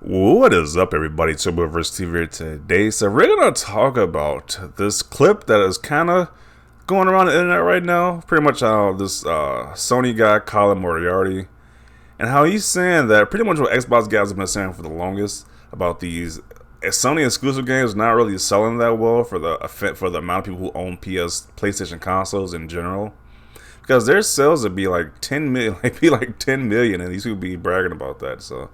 What is up, everybody? Turboverse TV here today. So we're gonna talk about this clip that is kind of going around the internet right now. Pretty much how this Sony guy, Colin Moriarty, and how he's saying that pretty much what Xbox guys have been saying for the longest about these Sony exclusive games not really selling that well for the amount of people who own PlayStation consoles in general. Because their sales would be like 10 million, like be like 10 million, and these people be bragging about that. So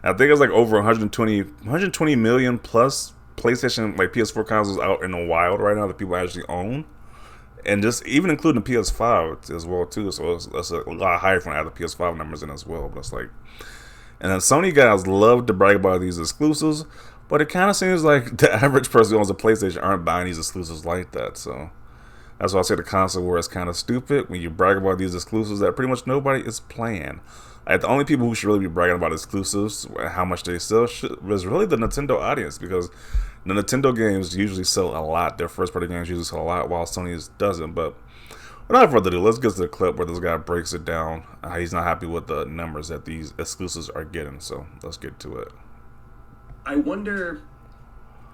I think it's like over 120 million plus PlayStation, like PS4 consoles out in the wild right now that people actually own, and just even including the PS5 as well too. So that's a lot higher from add the PS5 numbers in as well. But it's like, and then Sony guys love to brag about these exclusives, but it kind of seems like the average person who owns a PlayStation aren't buying these exclusives like that. So that's why I say the console war is kind of stupid when you brag about these exclusives that pretty much nobody is playing. Like, the only people who should really be bragging about exclusives and how much they sell is really the Nintendo audience, because the Nintendo games usually sell a lot. Their first party games usually sell a lot, while Sony's doesn't. But without further ado, let's get to the clip where this guy breaks it down. He's not happy with the numbers that these exclusives are getting. So let's get to it. I wonder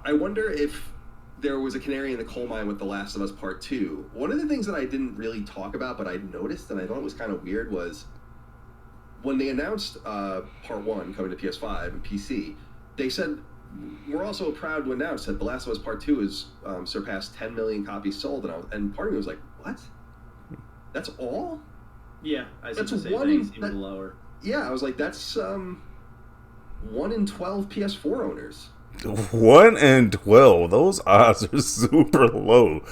if there was a canary in the coal mine with The Last of Us Part 2. One of the things that I didn't really talk about, but I noticed and I thought it was kind of weird, was when they announced Part 1 coming to PS5 and PC, they said, we're also proud to announce that The Last of Us Part 2 has surpassed 10 million copies sold. And part of me was like, what? That's all? Yeah, I said That's the same one, thing, it's even that, lower. Yeah, I was like, that's 1 in 12 PS4 owners. 1 in 12. Those odds are super low.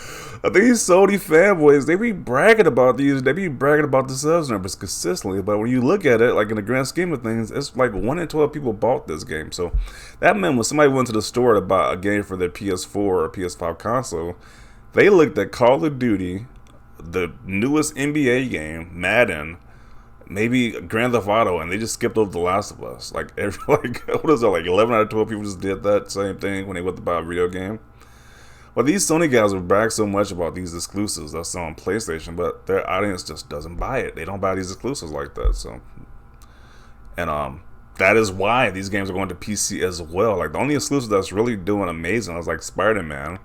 I think these Sony fanboys, they be bragging about these. They be bragging about the sales numbers consistently. But when you look at it, like in the grand scheme of things, it's like 1 in 12 people bought this game. So that meant when somebody went to the store to buy a game for their PS4 or PS5 console, they looked at Call of Duty, the newest NBA game, Madden, maybe Grand Theft Auto, and they just skipped over The Last of Us. Like, what is it, like 11 out of 12 people just did that same thing when they went to buy a video game? Well, these Sony guys will brag so much about these exclusives that's on PlayStation, but their audience just doesn't buy it. They don't buy these exclusives like that. So, and that is why these games are going to PC as well. Like, the only exclusive that's really doing amazing is like Spider-Man.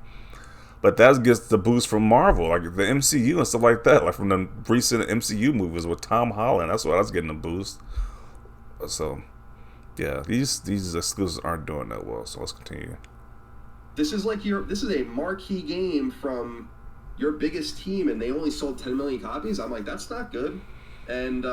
But that gets the boost from Marvel, like the MCU and stuff like that, like from the recent MCU movies with Tom Holland. That's why that's getting a boost. So, yeah, these exclusives aren't doing that well. So let's continue. This is a marquee game from your biggest team, and they only sold 10 million copies. I'm like, that's not good, and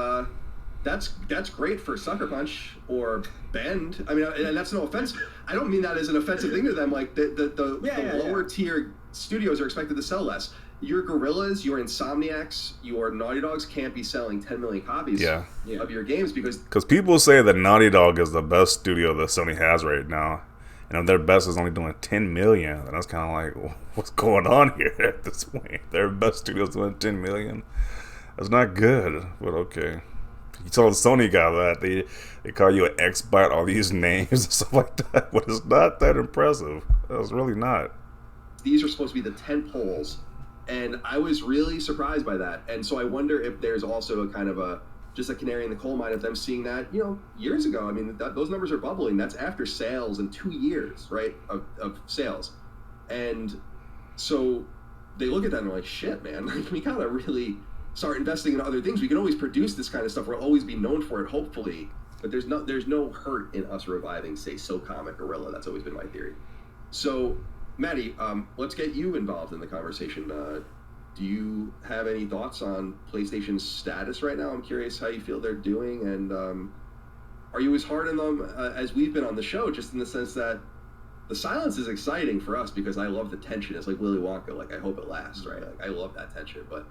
that's great for Sucker Punch or Bend. I mean, and that's no offense. I don't mean that as an offensive thing to them. Like the lower tier studios are expected to sell less. Your Gorillas, your Insomniacs, your Naughty Dogs can't be selling 10 million copies of your games because people say that Naughty Dog is the best studio that Sony has right now, and if their best is only doing 10 million, then that's kind of like, well, what's going on here at this point? Their best studio is doing 10 million. That's not good, but okay. You told the Sony guy that they call you an X-Bot, all these names and stuff like that, but it's not that impressive. It's really not. These are supposed to be the tent poles, and I was really surprised by that. And so I wonder if there's also a kind of just a canary in the coal mine of them seeing that, years ago. I mean, those numbers are bubbling. That's after sales in 2 years, right, of sales. And so they look at that and they're like, shit, man, we gotta really start investing in other things. We can always produce this kind of stuff. We'll always be known for it, hopefully. But there's no hurt in us reviving, say, SOCOM and Gorilla. That's always been my theory. So, Maddie, let's get you involved in the conversation. Do you have any thoughts on PlayStation's status right now? I'm curious how you feel they're doing, and are you as hard on them as we've been on the show, just in the sense that the silence is exciting for us because I love the tension. It's like Willy Wonka, like I hope it lasts, right? Like I love that tension, but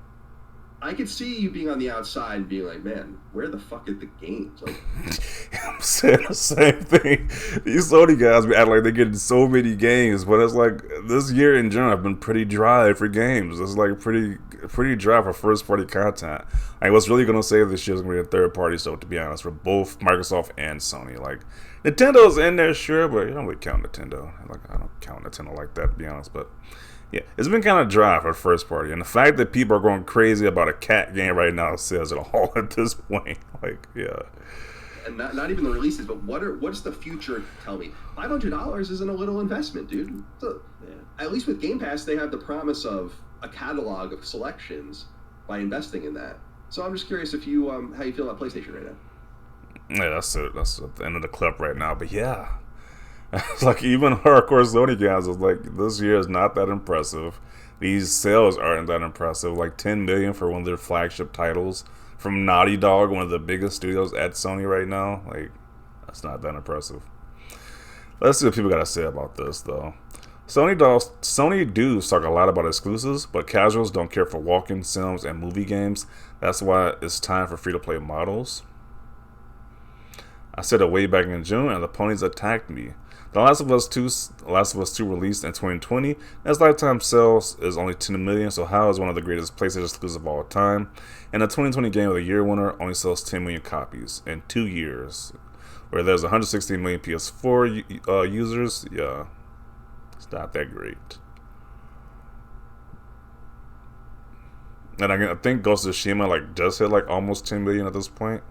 I could see you being on the outside and being like, man, where the fuck are the games? Like, I'm saying the same thing. These Sony guys be acting like they're getting so many games, but it's like this year in general have been pretty dry for games. It's like pretty dry for first party content. Like, what's really gonna save this year is gonna be a third party. So to be honest, for both Microsoft and Sony, like Nintendo's in there, sure, but you don't really count Nintendo. Like, I don't count Nintendo like that, to be honest, but. Yeah, it's been kind of dry for first party, and the fact that people are going crazy about a cat game right now says it all at this point. Like, yeah. and not even the releases, but what's the future tell me? $500 isn't a little investment, dude. So, at least with Game Pass, they have the promise of a catalog of selections by investing in that. So I'm just curious if you how you feel about PlayStation right now. Yeah, that's it. That's at the end of the clip right now. But yeah, it's like even hardcore Sony guys is like, this year is not that impressive. These sales aren't that impressive. Like 10 million for one of their flagship titles from Naughty Dog, one of the biggest studios at Sony right now. Like, that's not that impressive. Let's see what people got to say about this though. Sony do talk a lot about exclusives, but casuals don't care for walking sims and movie games. That's why it's time for free-to-play models. I said it way back in June, and the ponies attacked me. The Last of Us 2 released in 2020. Its lifetime sales is only 10 million, so how is one of the greatest PlayStation exclusives of all time? And the 2020 Game of the Year winner only sells 10 million copies in 2 years. Where there's 116 million PS4 users, yeah, it's not that great. And I think Ghost of Tsushima like just hit like almost 10 million at this point.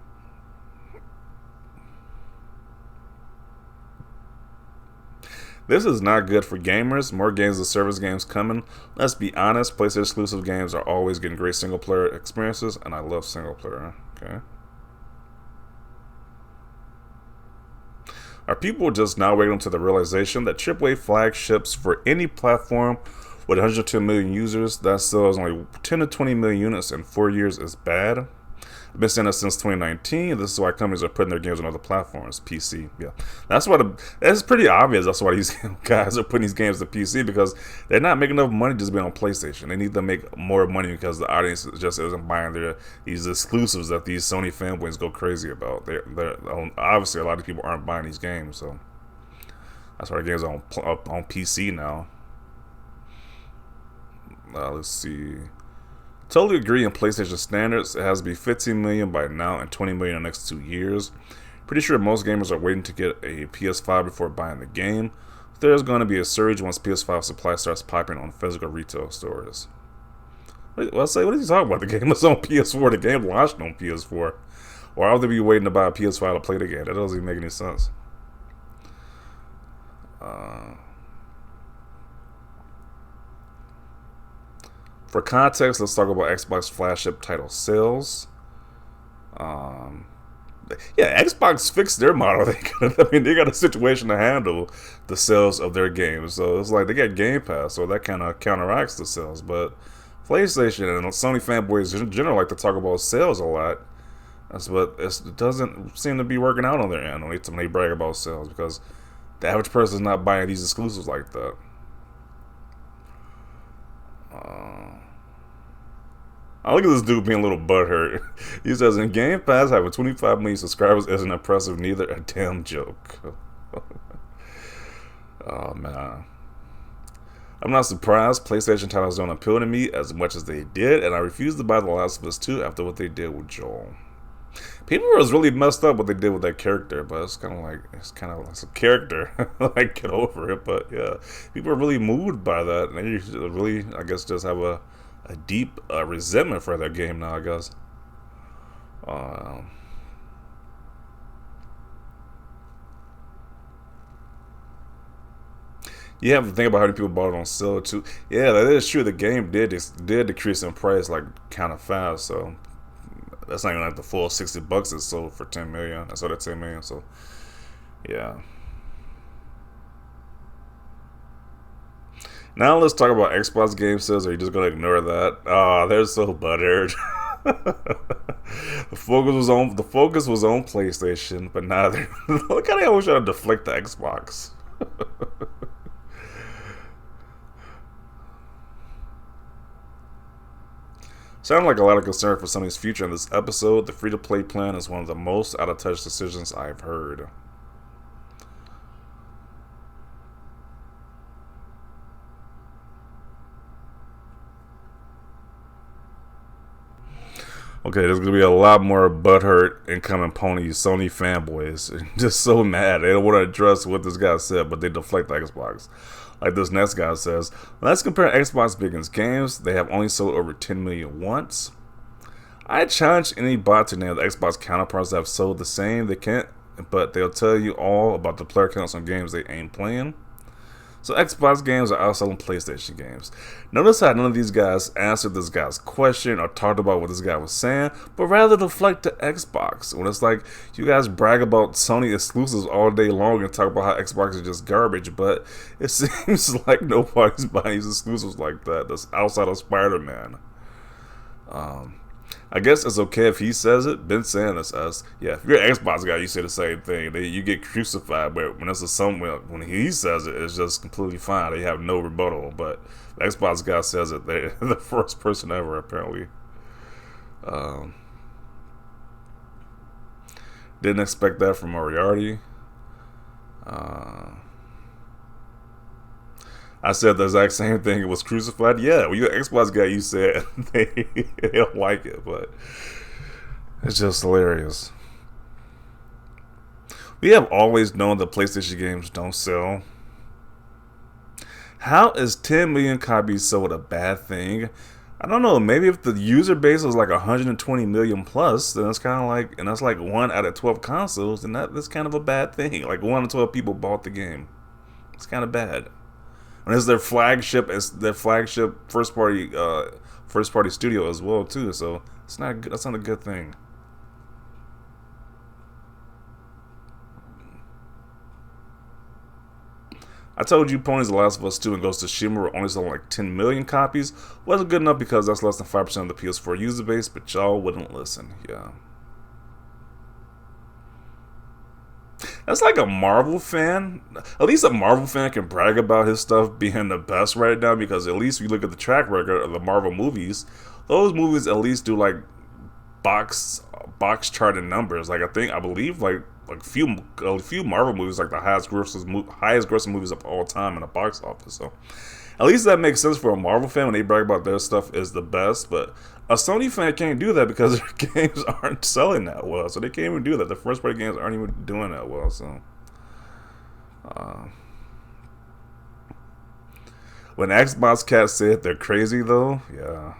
This is not good for gamers. More games as service games coming. Let's be honest, PlayStation exclusive games are always getting great single player experiences, and I love single player. Okay. Are people just now waking up to the realization that AAA flagships for any platform with 102 million users that sells only 10 to 20 million units in 4 years is bad? I've been saying that since 2019. This is why companies are putting their games on other platforms. PC, yeah. That's pretty obvious. That's why these guys are putting these games to PC, because they're not making enough money just being on PlayStation. They need to make more money because the audience just isn't buying these exclusives that these Sony fanboys go crazy about. They're obviously, a lot of people aren't buying these games, so that's why the games are on PC now. Let's see. Totally agree in PlayStation standards. It has to be 15 million by now and 20 million in the next 2 years. Pretty sure most gamers are waiting to get a PS5 before buying the game. There's going to be a surge once PS5 supply starts popping on physical retail stores. What are you talking about? The game is on PS4. The game launched on PS4. Why would they be waiting to buy a PS5 to play the game? That doesn't even make any sense. For context, let's talk about Xbox flagship title sales. Yeah, Xbox fixed their model. They got a situation to handle the sales of their games. So it's like they got Game Pass, so that kind of counteracts the sales. But PlayStation and Sony fanboys in general like to talk about sales a lot. But it doesn't seem to be working out on their end when they brag about sales, because the average person is not buying these exclusives like that. I look at this dude being a little butthurt. He says, in Game Pass, having 25 million subscribers isn't impressive, neither. A damn joke. Oh, man. I'm not surprised. PlayStation titles don't appeal to me as much as they did, and I refuse to buy The Last of Us 2 after what they did with Joel. People was really messed up what they did with that character, but it's kind of like a character. Like, get over it. But yeah, people are really moved by that, and they really, I guess, just have a deep resentment for that game now, I guess. You have to think about how many people bought it on sale too. Yeah, that is true. The game did decrease in price like kind of fast, so that's not even like the full $60 it sold for 10 million. I sold at 10 million, so yeah. Now let's talk about Xbox game sales. Are you just gonna ignore that? Oh, they're so buttered. The focus was on PlayStation, but now they're look how they always try to deflect the Xbox. Sounded like a lot of concern for Sony's future in this episode. The free-to-play plan is one of the most out-of-touch decisions I've heard. Okay, there's gonna be a lot more butthurt incoming ponies, Sony fanboys, just so mad. They don't want to address what this guy said, but they deflect the Xbox. Like this next guy says, let's compare Xbox biggest games. They have only sold over 10 million once. I challenge any bot to name the Xbox counterparts that have sold the same. They can't, but they'll tell you all about the player counts on games they ain't playing. So Xbox games are outselling PlayStation games. Notice how none of these guys answered this guy's question or talked about what this guy was saying, but rather deflect to Xbox. When it's like, you guys brag about Sony exclusives all day long and talk about how Xbox is just garbage, but it seems like nobody's buying these exclusives like that. That's outside of Spider-Man. I guess it's okay if he says it. Been saying this as, yeah, if you're an Xbox guy, you say the same thing. You get crucified, but when it's when he says it, it's just completely fine. They have no rebuttal. But the Xbox guy says it, they're the first person ever, apparently. Didn't expect that from Moriarty. I said the exact same thing. It was crucified. Yeah, when you're an Xbox guy, you said they don't like it, but it's just hilarious. We have always known that PlayStation games don't sell. How is 10 million copies sold a bad thing? I don't know. Maybe if the user base was like 120 million plus, then it's kind of like, and that's like 1 out of 12 consoles, then that's kind of a bad thing. Like 1 out of 12 people bought the game. It's kind of bad. And it's their flagship first party studio as well too. So it's not good. That's not a good thing. I told you Pony's The Last of Us 2 and Ghost of Tsushima were only selling like 10 million copies. Wasn't good enough because that's less than 5% of the PS4 user base, but y'all wouldn't listen. Yeah. That's like a Marvel fan. At least a Marvel fan can brag about his stuff being the best right now, because at least if you look at the track record of the Marvel movies, those movies at least do like box charted numbers. Like I believe like a few Marvel movies like the highest grossing movies of all time in the box office. So at least that makes sense for a Marvel fan when they brag about their stuff is the best. But a Sony fan can't do that because their games aren't selling that well. So they can't even do that. The first party games aren't even doing that well. So when Xbox cats said they're crazy though, yeah.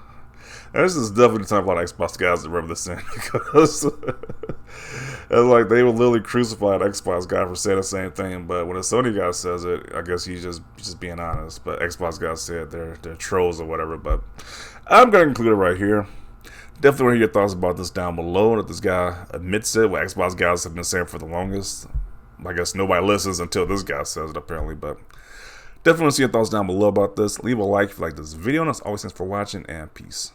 This is definitely talking about Xbox guys that rub this in, because it's like they will literally crucify an Xbox guy for saying the same thing. But when a Sony guy says it, I guess he's just being honest. But Xbox guys said they're trolls or whatever. But I'm gonna conclude it right here. Definitely want to hear your thoughts about this down below. And if this guy admits it, what Xbox guys have been saying for the longest. I guess nobody listens until this guy says it, apparently. But definitely want to see your thoughts down below about this. Leave a like if you like this video. And as always, thanks for watching, and peace.